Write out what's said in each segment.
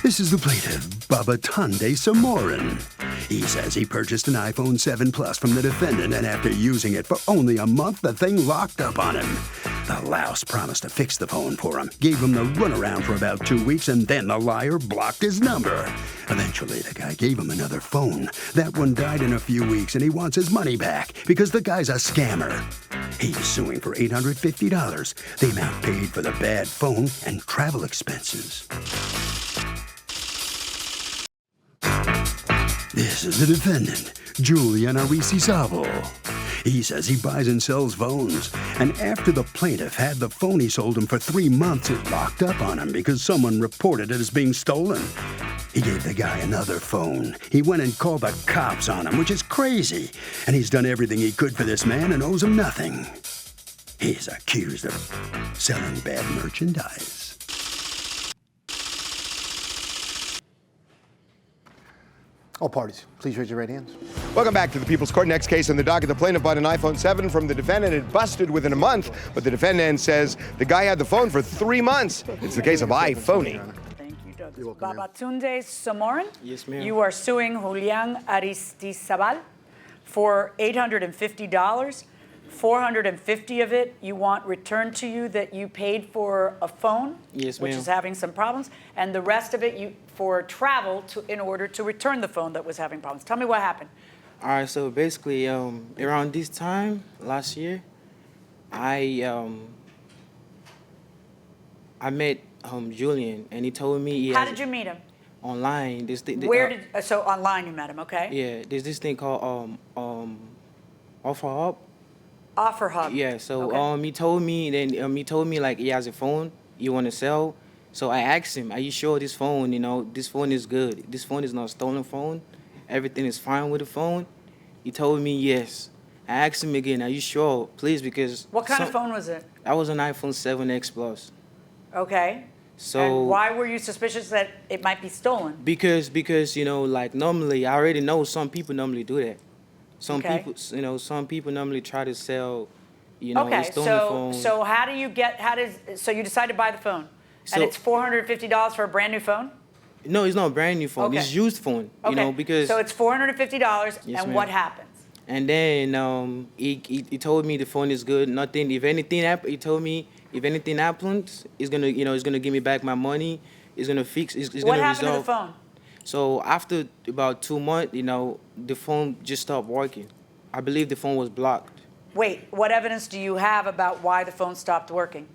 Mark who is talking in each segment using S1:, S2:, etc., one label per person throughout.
S1: This is the plaintiff, Babatunde Samoran. He says he purchased an iPhone 7 Plus from the defendant, and after using it for only a month, the thing locked up on him. The louse promised to fix the phone for him, gave him the runaround for about 2 weeks, and then the liar blocked his number. Eventually, the guy gave him another phone. That one died in a few weeks, and he wants his money back because the guy's a scammer. He's suing for $850, the amount paid for the bad phone and travel expenses. This is the defendant, Julian Arisizabal. He says he buys and sells phones, and after the plaintiff had the phone he sold him for 3 months, it locked up on him because someone reported it as being stolen. He gave the guy another phone. He went and called the cops on him, which is crazy, and he's done everything he could for this man and owes him nothing. He's accused of selling bad merchandise.
S2: All parties, please raise your right hands.
S3: Welcome back to the People's Court. Next case in the docket, the plaintiff bought an iPhone 7 from the defendant. It busted within a month, but the defendant says the guy had the phone for 3 months. It's the case of iPhony.
S4: Thank you, Judge. Babatunde Samoran.
S5: Yes, ma'am.
S4: You are suing Julian Arisizabal for $850. $450 of it you want returned to you that you paid for a phone,
S5: yes,
S4: which is having some problems, and the rest of it you for travel in order to return the phone that was having problems. Tell me what happened.
S5: All right, so basically, around this time last year, I met Julian, and he told me.
S4: How did you meet him?
S5: Online.
S4: So online you met him, okay?
S5: Yeah, there's this thing called Offer Hub.
S4: Offer Hub.
S5: Yeah, so
S4: okay.
S5: he told me like he has a phone you want to sell. So I asked him, are you sure this phone, this phone is good? This phone is not a stolen phone. Everything is fine with the phone. He told me yes. I asked him again, are you sure? Please, because...
S4: What kind of phone was it?
S5: That was an iPhone 7X Plus.
S4: Okay.
S5: So...
S4: And why were you suspicious that it might be stolen?
S5: Because like normally, I already know some people normally do that. Some people normally try to sell,
S4: okay,
S5: stolen phones.
S4: So so you decide to buy the phone, and it's $450 for a brand new phone?
S5: No, it's not a brand new phone.
S4: Okay.
S5: It's used phone,
S4: okay.
S5: Because...
S4: So it's $450,
S5: yes,
S4: and
S5: ma'am.
S4: What happens?
S5: And then he told me the phone is good. Nothing. If anything happens, he told me if anything happens, he's gonna give me back my money. He's gonna fix. He's
S4: what
S5: gonna
S4: happened
S5: resolve.
S4: to the phone?
S5: So after about 2 months, the phone just stopped working. I believe the phone was blocked.
S4: Wait, what evidence do you have about why the phone stopped working?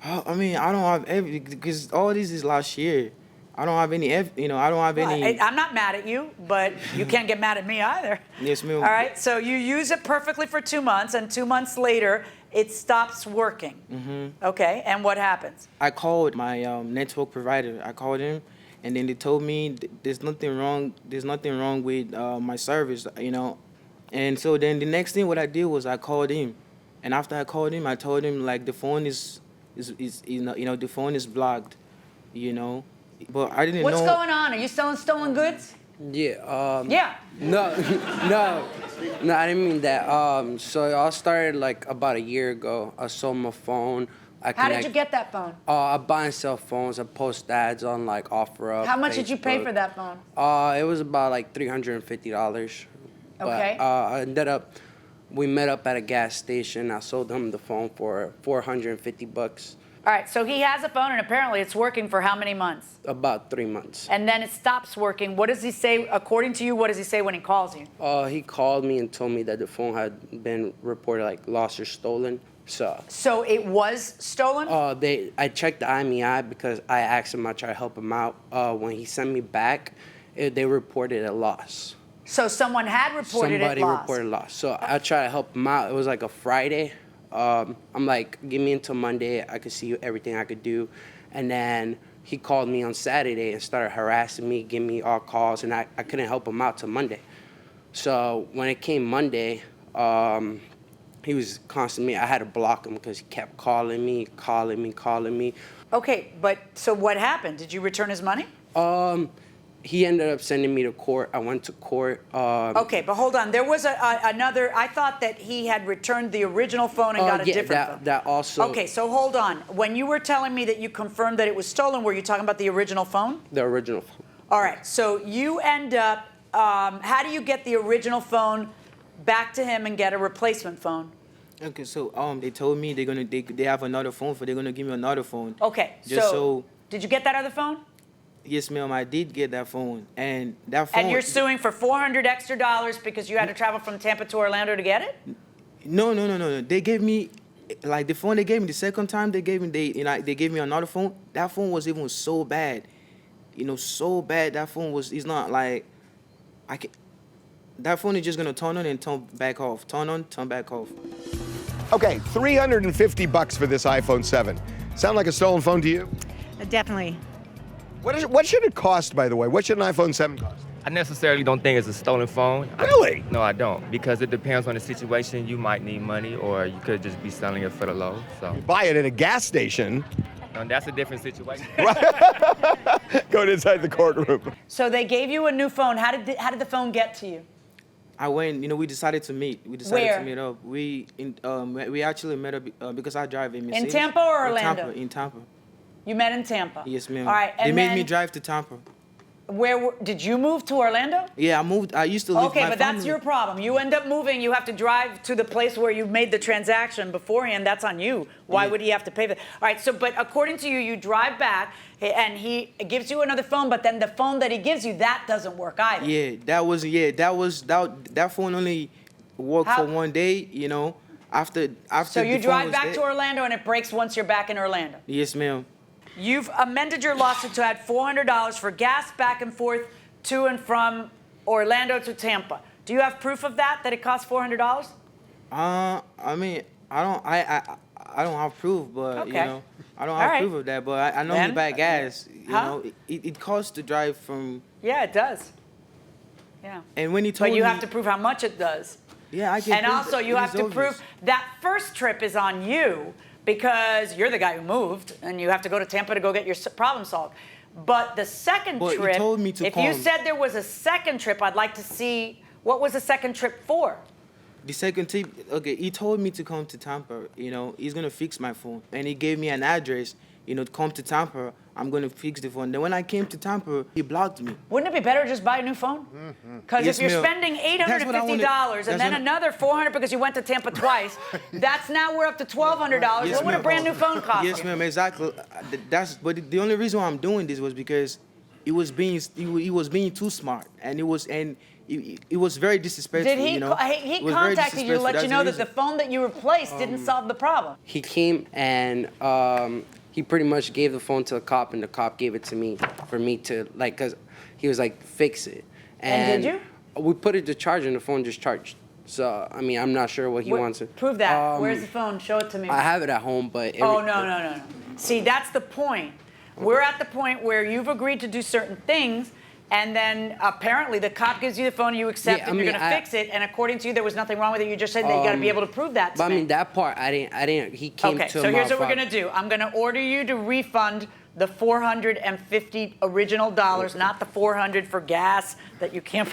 S5: I mean, I don't have every, because all this is last year. I don't have any, I don't have any.
S4: I'm not mad at you, but you can't get mad at me either.
S5: Yes, ma'am.
S4: All right, so you use it perfectly for 2 months, and 2 months later, it stops working. Mm-hmm. Okay, and what happens?
S5: I called my network provider. I called him, and then they told me there's nothing wrong. There's nothing wrong with my service, And so then the next thing what I did was I called him, and after I called him, I told him like the phone is the phone is blocked, But I didn't know.
S4: What's going on? Are you selling stolen goods?
S6: Yeah.
S4: Yeah.
S6: No, I didn't mean that. So I started like about a year ago. I sold my phone.
S4: How did you get that phone?
S6: I buy and sell phones. I post ads on like OfferUp.
S4: How much
S6: Facebook.
S4: did you pay for that phone?
S6: It was about like $350.
S4: Okay.
S6: But we met up at a gas station. I sold him the phone for $450.
S4: All right, so he has a phone, and apparently it's working for how many months?
S6: About 3 months.
S4: And then it stops working. What does he say, according to you, what does he say when he calls you?
S6: He called me and told me that the phone had been reported like lost or stolen.
S4: So it was stolen?
S6: I checked the IMEI because I asked him, I tried to help him out. When he sent me back, they reported a loss.
S4: So someone had reported
S6: Somebody
S4: it lost?
S6: reported loss. So I tried to help him out. It was like a Friday. I'm like, give me until Monday. I could see everything I could do. And then he called me on Saturday and started harassing me, giving me all calls, and I couldn't help him out till Monday. So when it came Monday, he was constantly, I had to block him because he kept calling me.
S4: Okay, but so what happened? Did you return his money?
S6: he ended up sending me to court. I went to court.
S4: Okay, but hold on. There was another. I thought that he had returned the original phone and got a different phone.
S6: That also.
S4: Okay, so hold on. When you were telling me that you confirmed that it was stolen, were you talking about the original phone?
S6: The original phone.
S4: All right. So you end up. How do you get the original phone back to him and get a replacement phone?
S5: Okay, so they told me they have another phone, they're gonna give me another phone.
S4: Okay, so did you get that other phone?
S5: Yes, ma'am, I did get that phone, and that phone.
S4: And you're suing for $400 extra because you had to travel from Tampa to Orlando to get it?
S5: No. They gave me, like the phone they gave me the second time they gave me they gave me another phone. That phone was even so bad, so bad. That phone was. It's not like I can. That phone is just gonna turn on and turn back off. Turn on, turn back off.
S3: Okay, $350 for this iPhone 7. Sound like a stolen phone to you?
S7: Definitely.
S3: What should it cost, by the way? What should an iPhone 7 cost?
S8: I necessarily don't think it's a stolen phone.
S3: Really?
S8: No, I don't, because it depends on the situation. You might need money, or you could just be selling it for the low. So
S3: Buy it at a gas station.
S8: that's a different situation.
S3: Going inside the courtroom.
S4: So they gave you a new phone. How did the phone get to you?
S5: I went, we decided to meet. We decided
S4: Where?
S5: to meet up. We actually met up because I drive in Mercedes.
S4: In Tampa or Orlando?
S5: In Tampa.
S4: You met in Tampa.
S5: Yes, ma'am.
S4: All right, and
S5: they made
S4: then
S5: me drive to Tampa.
S4: Did you move to Orlando?
S5: Yeah, I moved. I used to live.
S4: Okay, but that's your problem. You end up moving. You have to drive to the place where you made the transaction beforehand. That's on you. Why would he have to pay for that? All right. So, but according to you, you drive back, and he gives you another phone. But then the phone that he gives you, that doesn't work either.
S5: Yeah, that phone only worked for one day. After.
S4: So you
S5: the phone
S4: drive
S5: was
S4: back
S5: dead.
S4: to Orlando, and it breaks once you're back in Orlando.
S5: Yes, ma'am.
S4: You've amended your lawsuit to add $400 for gas back and forth to and from Orlando to Tampa. Do you have proof of that it costs $400?
S5: I mean, I don't have proof, but
S4: Okay.
S5: I don't have proof of that. But I know
S4: Then?
S5: he buy gas.
S4: Huh?
S5: It costs to drive from.
S4: Yeah, it does. Yeah.
S5: And when he told
S4: But
S5: me,
S4: you have to prove how much it does.
S5: Yeah, I can.
S4: And
S5: prove
S4: also,
S5: it.
S4: you
S5: It
S4: have
S5: is
S4: to
S5: obvious.
S4: prove that first trip is on you because you're the guy who moved, and you have to go to Tampa to go get your problem solved. But the second
S5: But
S4: trip,
S5: you told me to
S4: if you
S5: come.
S4: said there was a second trip, I'd like to see what was the second trip for.
S5: The second tip, okay, he told me to come to Tampa. He's gonna fix my phone, and he gave me an address. To come to Tampa, I'm gonna fix the phone. Then when I came to Tampa, he blocked me.
S4: Wouldn't it be better to just buy a new phone? Because
S5: Yes,
S4: if you're
S5: ma'am.
S4: spending
S5: That's what I wanted-
S4: $850 and then another $400 because you went to Tampa twice, that's now we're up to $1,200.
S5: Yes,
S4: What would a
S5: ma'am.
S4: brand new phone cost
S5: Yes,
S4: you?
S5: ma'am, exactly. But the only reason why I'm doing this was because he was being too smart, and it was very disrespectful.
S4: Did he? He
S5: It was very
S4: contacted you to
S5: disrespectful.
S4: let you
S5: That's
S4: know
S5: the
S4: that the
S5: reason.
S4: phone that you replaced didn't solve the problem.
S6: He came and he pretty much gave the phone to the cop, and the cop gave it to me for me to because he was like, fix it.
S4: And did you?
S6: We put it to charge, and the phone just charged. So I mean, I'm not sure what he wants to
S4: Prove that. Where's the phone? Show it to me.
S6: I have it at home, but
S4: No. See, that's the point. We're at the point where you've agreed to do certain things, and then apparently the cop gives you the phone, you accept
S6: Yeah,
S4: it,
S6: I
S4: you're
S6: mean,
S4: going to fix it, and according to you, there was nothing wrong with it. You just said that you got to be able to prove that to
S6: But
S4: me.
S6: I mean, that part I didn't. He came
S4: Okay,
S6: to
S4: so
S6: my
S4: here's what we're
S6: father.
S4: going to do. I'm going to order you to refund the $450 original dollars, not the $400 for gas that you can't,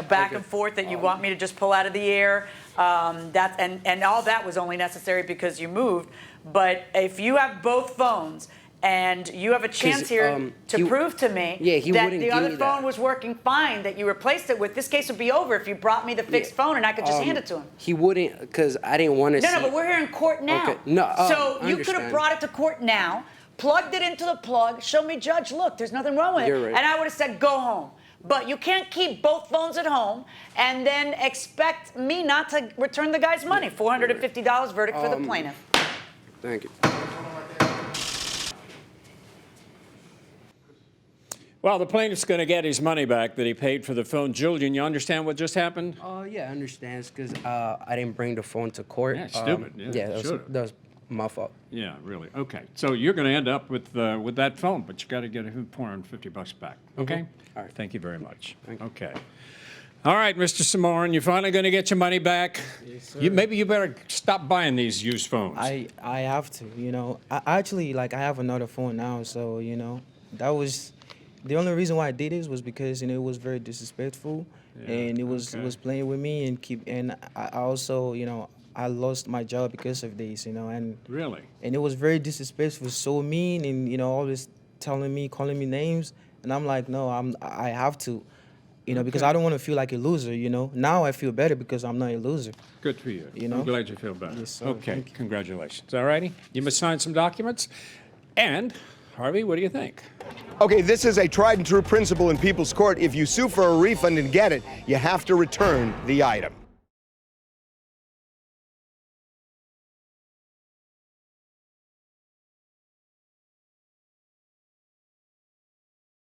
S4: back and forth that you want me to just pull out of the air. And all that was only necessary because you moved. But if you have both phones and you have a chance here to prove to me
S6: he
S4: that
S6: wouldn't
S4: the
S6: give
S4: other
S6: me
S4: phone
S6: that.
S4: was working fine, that you replaced it with, this case would be over if you brought me the fixed phone and I could just hand it to him.
S6: He wouldn't, because I didn't want to see.
S4: No, but we're here in court now.
S6: Okay. No,
S4: so
S6: I
S4: you could have
S6: understand.
S4: brought it to court now, plugged it into the plug, show me, Judge, look, there's nothing wrong with it.
S6: You're right.
S4: And I would have said, go home. But you can't keep both phones at home and then expect me not to return the guy's money. $450 verdict for the plaintiff.
S6: Thank you.
S9: Well, the plaintiff's going to get his money back that he paid for the phone. Julian, you understand what just happened?
S6: Yeah, I understand. Because I didn't bring the phone to court.
S9: Yeah, stupid.
S6: That was my fault.
S9: Yeah, really. Okay, so you're going to end up with that phone, but you got to get $450 back. Okay.
S6: All right.
S9: Thank you very much.
S6: Thank you.
S9: Okay. All right, Mr. Samoran, you're finally going to get your money back.
S5: Yes, sir.
S9: Maybe you better stop buying these used phones.
S5: I have to. I actually I have another phone now, so that was. The only reason why I did this was because it was very disrespectful, and it was playing with me and I also I lost my job because of this, and
S9: Really?
S5: and it was very disrespectful, so mean, and always calling me names, and I'm like, no, I have to, because I don't want to feel like a loser, Now I feel better because I'm not a loser.
S9: Good for you.
S5: You know?
S9: I'm glad you feel better.
S5: Yes, sir.
S9: Okay,
S5: Thank you.
S9: congratulations. All righty. You must sign some documents. And, Harvey, what do you think?
S3: Okay, this is a tried and true principle in people's court. If you sue for a refund and get it, you have to return the item.